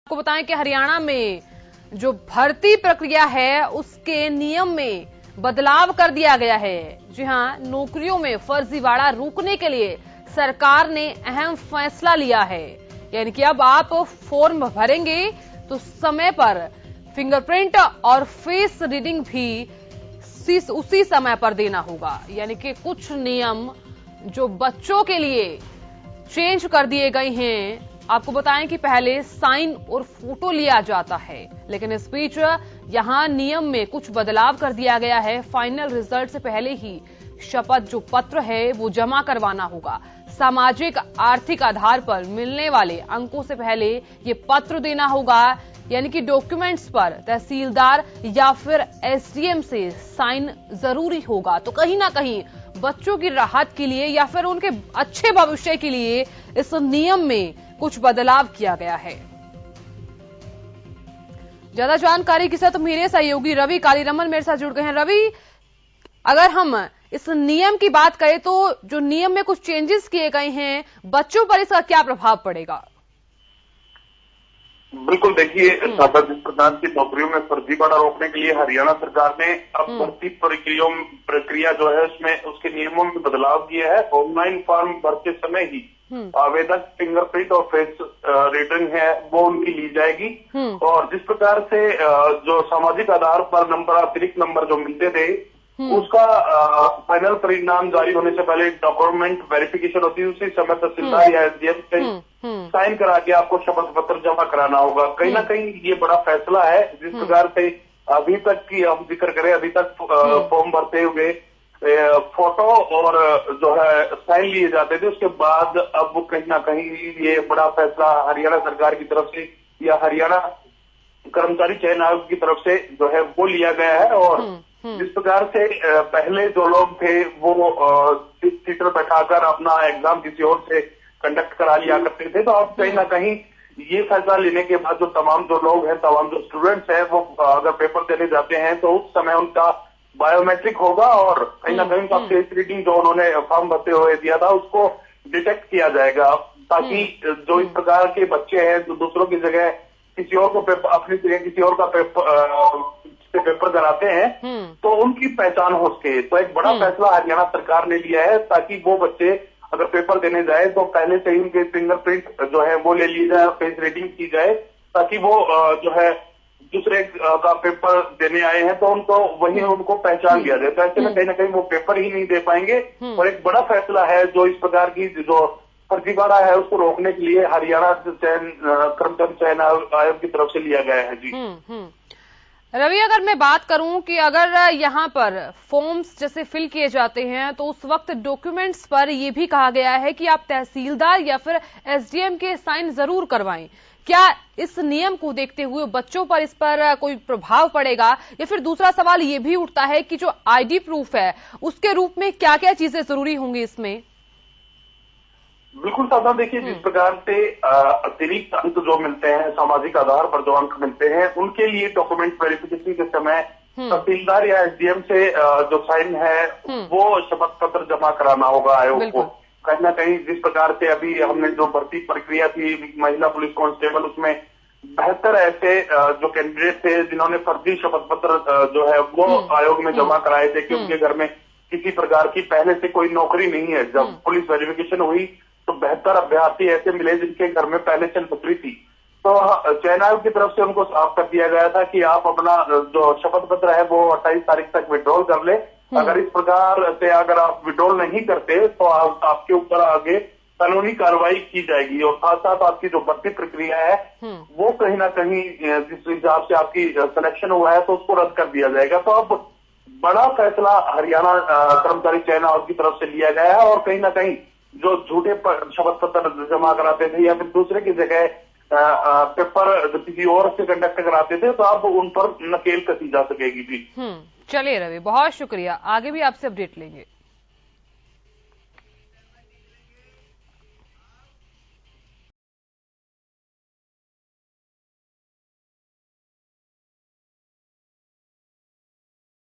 आपको बताएं कि हरियाणा में जो भर्ती प्रक्रिया है उसके नियम में बदलाव कर दिया गया है। जी हां, नौकरियों में फर्जीवाड़ा रोकने के लिए सरकार ने अहम फैसला लिया है। यानी कि अब आप फॉर्म भरेंगे तो समय पर फिंगरप्रिंट और फेस रीडिंग भी उसी समय पर देना होगा। यानी कि कुछ नियम जो बच्चों के लिए चेंज कर दिए गए हैं। आपको बताएं कि पहले साइन और फोटो लिया जाता है, लेकिन इस बीच यहां नियम में कुछ बदलाव कर दिया गया है। फाइनल रिजल्ट से पहले ही शपथ जो पत्र है वो जमा करवाना होगा। सामाजिक आर्थिक आधार पर मिलने वाले अंकों से पहले ये पत्र देना होगा। यानी कि डॉक्यूमेंट्स पर तहसीलदार या फिर एसडीएम से साइन जरूरी होगा। तो कहीं ना कहीं बच्चों की राहत के लिए या फिर उनके अच्छे भविष्य के लिए इस नियम में कुछ बदलाव किया गया है। ज्यादा जानकारी के साथ मेरे सहयोगी रवि कालीरमन मेरे साथ जुड़ गए हैं। रवि, अगर हम इस नियम की बात करें तो जो नियम में कुछ चेंजेस किए गए हैं, बच्चों पर इसका क्या प्रभाव पड़ेगा? बिल्कुल, देखिए, जिस प्रकार की नौकरियों में फर्जीवाड़ा रोकने के लिए हरियाणा सरकार ने अब भर्ती प्रक्रिया जो है उसमें उसके नियमों में बदलाव किया है। ऑनलाइन फॉर्म भरते समय ही आवेदक फिंगरप्रिंट और फेस रीडिंग है वो उनकी ली जाएगी। और जिस प्रकार से जो सामाजिक आधार पर नंबर, अतिरिक्त नंबर जो मिलते थे, उसका फाइनल परिणाम जारी होने से पहले डॉक्यूमेंट वेरिफिकेशन होती है। उसी समय तहसीलदार या एसडीएम से साइन करा के आपको शपथ पत्र जमा कराना होगा। कहीं ना कहीं ये बड़ा फैसला है। जिस प्रकार से अभी तक की हम जिक्र करें, अभी तक फॉर्म भरते हुए फोटो और जो है साइन लिए जाते थे, उसके बाद अब कहीं ना कहीं ये बड़ा फैसला हरियाणा सरकार की तरफ से या हरियाणा कर्मचारी चयन आयोग की तरफ से जो है वो लिया गया है। और जिस प्रकार से पहले जो लोग थे वो सीटर बैठाकर अपना एग्जाम किसी और से कंडक्ट करा लिया करते थे, तो अब कहीं ना कहीं ये फैसला लेने के बाद जो तमाम जो लोग हैं, तमाम जो स्टूडेंट्स हैं, वो अगर पेपर देने जाते हैं तो उस समय उनका बायोमेट्रिक होगा और कहीं ना कहीं उनका फेस रीडिंग जो उन्होंने फॉर्म भरते हुए दिया था उसको डिटेक्ट किया जाएगा, ताकि जो इस प्रकार के बच्चे हैं जो दूसरों की जगह किसी और को अपनी जगह किसी और का पेपर कराते हैं तो उनकी पहचान हो सके। तो एक बड़ा फैसला हरियाणा सरकार ने लिया है, ताकि वो बच्चे अगर पेपर देने जाए तो पहले से ही उनके फिंगरप्रिंट जो है वो ले ली जाए, फेस रीडिंग की जाए, ताकि वो जो है दूसरे का पेपर देने आए हैं तो उनको वही उनको पहचान लिया जाए। तो ऐसे में कहीं ना कहीं वो पेपर ही नहीं दे पाएंगे। और एक बड़ा फैसला है जो इस प्रकार की जो फर्जीवाड़ा है उसको रोकने के लिए हरियाणा कर्मचारी चयन आयोग की तरफ से लिया गया है। जी रवि, अगर मैं बात करूं कि अगर यहां पर फॉर्म्स जैसे फिल किए जाते हैं तो उस वक्त डॉक्यूमेंट्स पर यह भी कहा गया है कि आप तहसीलदार या फिर एसडीएम के साइन जरूर करवाएं। क्या इस नियम को देखते हुए बच्चों पर इस पर कोई प्रभाव पड़ेगा? या फिर दूसरा सवाल ये भी उठता है कि जो आईडी प्रूफ है उसके रूप में क्या क्या चीजें जरूरी होंगी इसमें? बिल्कुल साधा, देखिए, जिस प्रकार से अतिरिक्त अंक जो मिलते हैं, सामाजिक आधार पर जो अंक मिलते हैं, उनके लिए डॉक्यूमेंट वेरिफिकेशन के समय तहसीलदार या एसडीएम से जो साइन है वो शपथ पत्र जमा कराना होगा आयोग को। कहीं ना कहीं जिस प्रकार से अभी हमने जो भर्ती प्रक्रिया थी महिला पुलिस कांस्टेबल, उसमें 72 ऐसे जो कैंडिडेट थे जिन्होंने फर्जी शपथ पत्र जो है वो आयोग में जमा कराए थे कि उनके घर में किसी प्रकार की पहले से कोई नौकरी नहीं है। जब पुलिस वेरिफिकेशन हुई तो 72 अभ्यर्थी ऐसे मिले जिनके घर में पहले से नौकरी थी। तो चयन आयोग की तरफ से उनको साफ कर दिया गया था कि आप अपना जो शपथ पत्र है वो 28 तारीख तक विड्रॉल कर ले। अगर इस प्रकार से अगर आप विड्रॉल नहीं करते तो आपके ऊपर आगे कानूनी कार्रवाई की जाएगी। और साथ साथ आपकी जो भर्ती प्रक्रिया है वो कहीं ना कहीं जिस हिसाब से आपकी सिलेक्शन हुआ है तो उसको रद्द कर दिया जाएगा। तो अब बड़ा फैसला हरियाणा कर्मचारी चयन आयोग की तरफ से लिया गया है। और कहीं ना कहीं जो झूठे शपथ पत्र जमा कराते थे या फिर दूसरे की जगह पेपर किसी और से कंडक्ट कराते थे तो अब उन पर नकेल कसी जा सकेगी। जी चलिए रवि, बहुत शुक्रिया, आगे भी आपसे अपडेट लेंगे।